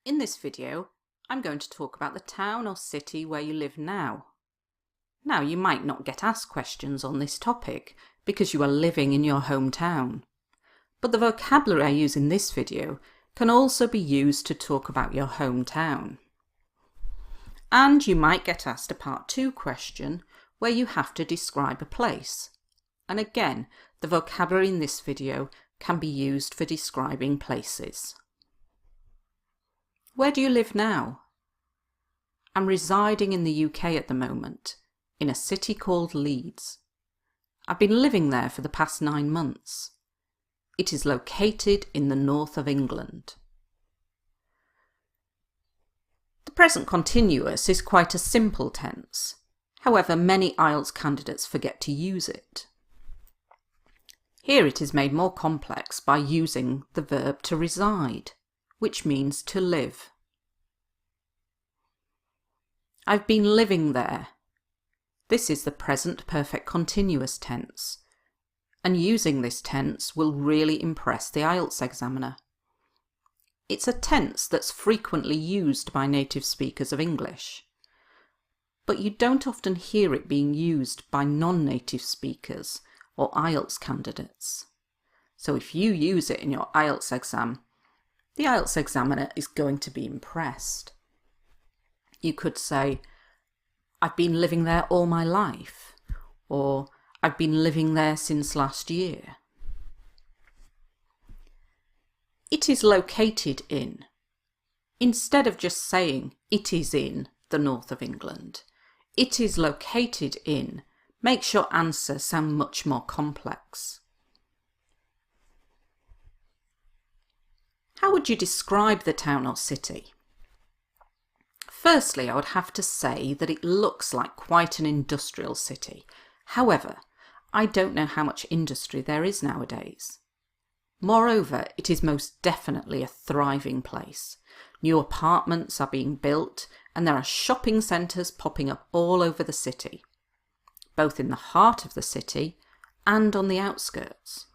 In this video, I'm going to talk about the town or city where you live now. Now, you might not get asked questions on this topic because you are living in your hometown. But the vocabulary I use in this video can also be used to talk about your hometown. And you might get asked a part 2 question where you have to describe a place. And again, the vocabulary in this video can be used for describing places. Where do you live now? I'm residing in the UK at the moment, in a city called Leeds. I've been living there for the past 9 months. It is located in the north of England. The present continuous is quite a simple tense. However, many IELTS candidates forget to use it. Here it is made more complex by using the verb to reside, which means to live. I've been living there. This is the present perfect continuous tense, and using this tense will really impress the IELTS examiner. It's a tense that's frequently used by native speakers of English, but you don't often hear it being used by non-native speakers or IELTS candidates. So if you use it in your IELTS exam, the IELTS examiner is going to be impressed. You could say, I've been living there all my life, or I've been living there since last year. It is located in. Instead of just saying it is in the north of England, it is located in makes your answer sound much more complex. How would you describe the town or city? Firstly, I would have to say that it looks like quite an industrial city. However, I don't know how much industry there is nowadays. Moreover, it is most definitely a thriving place. New apartments are being built and there are shopping centres popping up all over the city, both in the heart of the city and on the outskirts.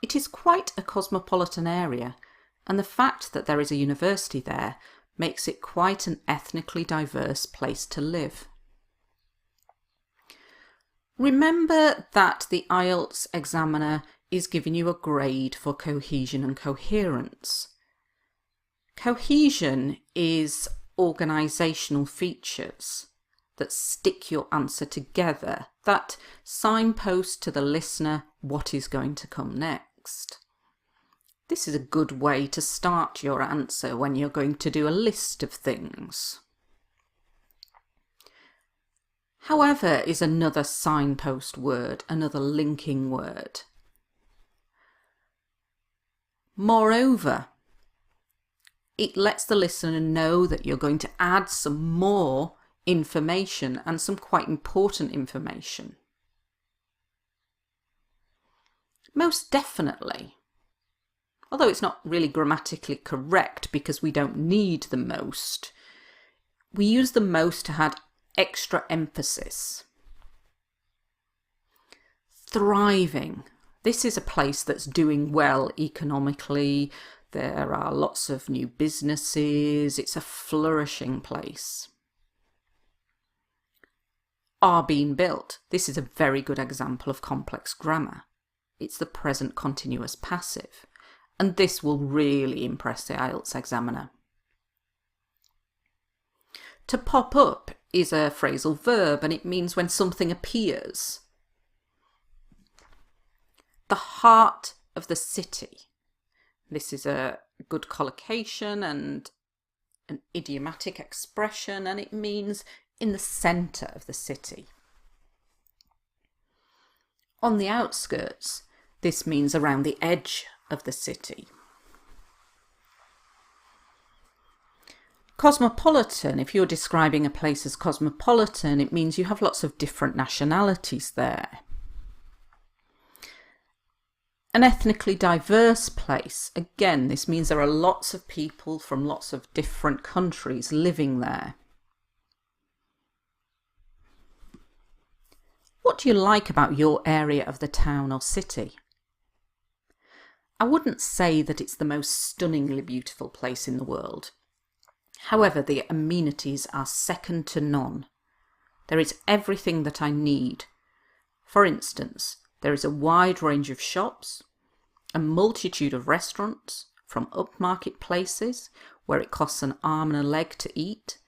It is quite a cosmopolitan area, and the fact that there is a university there makes it quite an ethnically diverse place to live. Remember that the IELTS examiner is giving you a grade for cohesion and coherence. Cohesion is organisational features that stick your answer together, that signpost to the listener what is going to come next. This is a good way to start your answer when you're going to do a list of things. However is another signpost word, another linking word. Moreover, it lets the listener know that you're going to add some more information and some quite important information. Most definitely. Although it's not really grammatically correct because we don't need the most, we use the most to add extra emphasis. Thriving. This is a place that's doing well economically. There are lots of new businesses. It's a flourishing place. Are being built. This is a very good example of complex grammar. It's the present continuous passive. And this will really impress the IELTS examiner. To pop up is a phrasal verb, and it means when something appears. The heart of the city. This is a good collocation and an idiomatic expression, and it means in the centre of the city. On the outskirts, this means around the edge of the city. Cosmopolitan, if you're describing a place as cosmopolitan, it means you have lots of different nationalities there. An ethnically diverse place, again, this means there are lots of people from lots of different countries living there. What do you like about your area of the town or city? I wouldn't say that it's the most stunningly beautiful place in the world. However, the amenities are second to none. There is everything that I need. For instance, there is a wide range of shops, a multitude of restaurants, from upmarket places where it costs an arm and a leg to eat,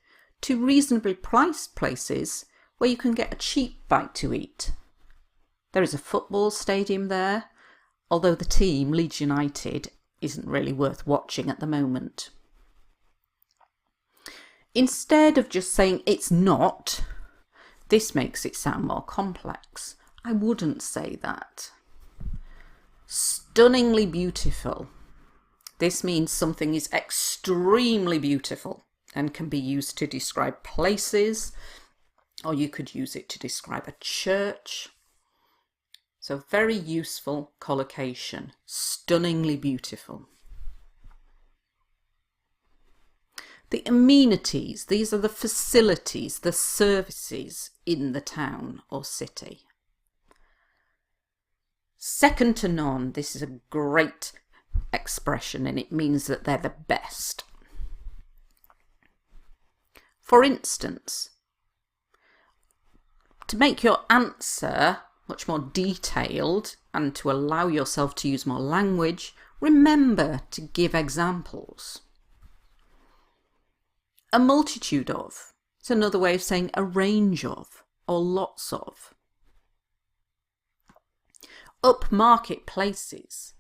to reasonably priced places where you can get a cheap bite to eat. There is a football stadium there, although the team, Leeds United, isn't really worth watching at the moment. Instead of just saying it's not, this makes it sound more complex. I wouldn't say that. Stunningly beautiful. This means something is extremely beautiful and can be used to describe places, or you could use it to describe a church. So very useful collocation. Stunningly beautiful. The amenities, these are the facilities, the services in the town or city. Second to none, this is a great expression and it means that they're the best. For instance, to make your answer much more detailed and to allow yourself to use more language, remember to give examples. A multitude of. It's another way of saying a range of or lots of. Upmarket places.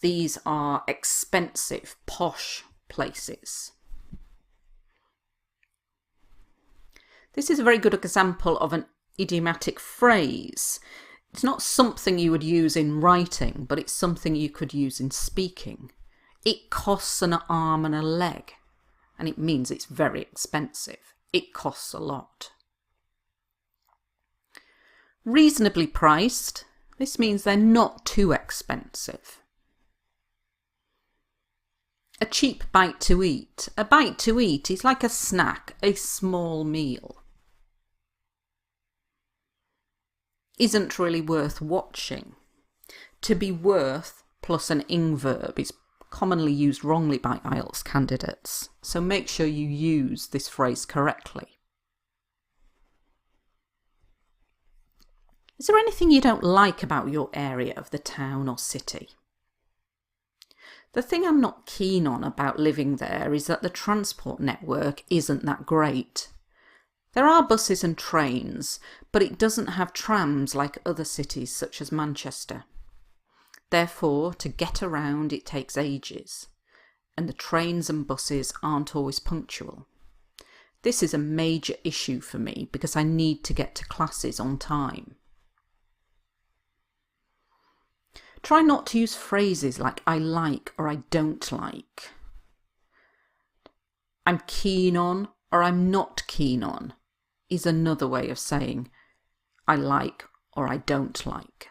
These are expensive, posh places. This is a very good example of an idiomatic phrase. It's not something you would use in writing, but it's something you could use in speaking. It costs an arm and a leg. And it means it's very expensive. It costs a lot. Reasonably priced. This means they're not too expensive. A cheap bite to eat. A bite to eat is like a snack, a small meal. Isn't really worth watching. To be worth plus an ing verb is commonly used wrongly by IELTS candidates, so make sure you use this phrase correctly. Is there anything you don't like about your area of the town or city? The thing I'm not keen on about living there is that the transport network isn't that great. There are buses and trains, but it doesn't have trams like other cities such as Manchester. Therefore, to get around it takes ages, and the trains and buses aren't always punctual. This is a major issue for me because I need to get to classes on time. Try not to use phrases like I like or I don't like. I'm keen on or I'm not keen on is another way of saying I like or I don't like.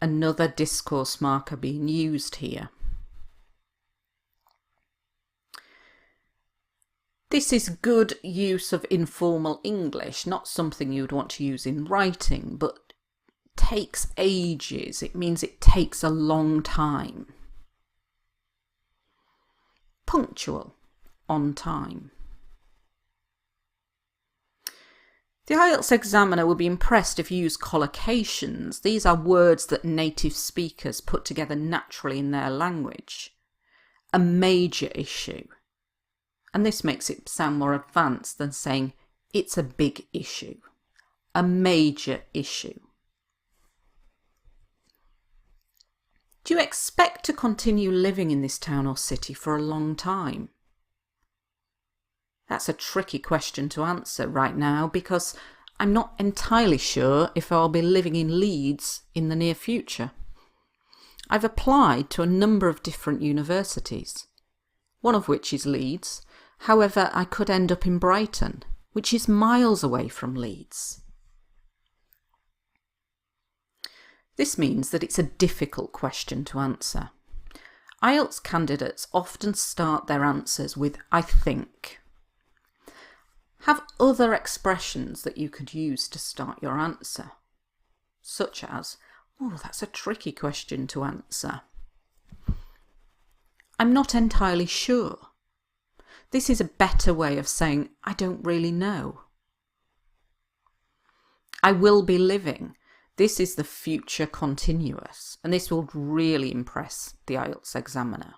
Another discourse marker being used here. This is good use of informal English, not something you'd want to use in writing, but takes ages. It means it takes a long time. Punctual, on time. The IELTS examiner will be impressed if you use collocations. These are words that native speakers put together naturally in their language. A major issue. And this makes it sound more advanced than saying it's a big issue. A major issue. Do you expect to continue living in this town or city for a long time? That's a tricky question to answer right now because I'm not entirely sure if I'll be living in Leeds in the near future. I've applied to a number of different universities, one of which is Leeds. However, I could end up in Brighton, which is miles away from Leeds. This means that it's a difficult question to answer. IELTS candidates often start their answers with I think. Have other expressions that you could use to start your answer, such as, oh, that's a tricky question to answer. I'm not entirely sure. This is a better way of saying I don't really know. I will be living. This is the future continuous, and this will really impress the IELTS examiner.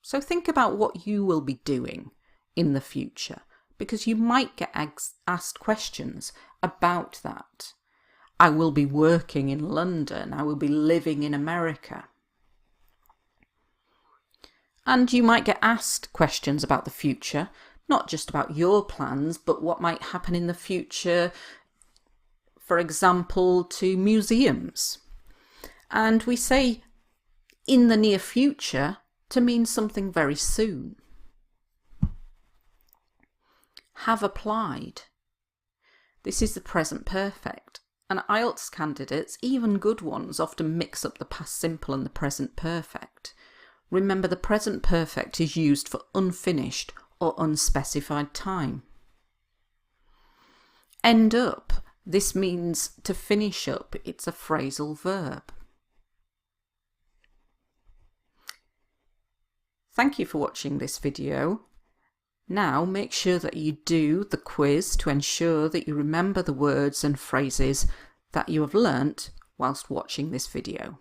So think about what you will be doing in the future, because you might get asked questions about that. I will be working in London. I will be living in America. And you might get asked questions about the future, not just about your plans, but what might happen in the future, for example, to museums. And we say in the near future to mean something very soon. Have applied. This is the present perfect. And IELTS candidates, even good ones, often mix up the past simple and the present perfect. Remember, the present perfect is used for unfinished or unspecified time. End up. This means to finish up. It's a phrasal verb. Thank you for watching this video. Now make sure that you do the quiz to ensure that you remember the words and phrases that you have learnt whilst watching this video.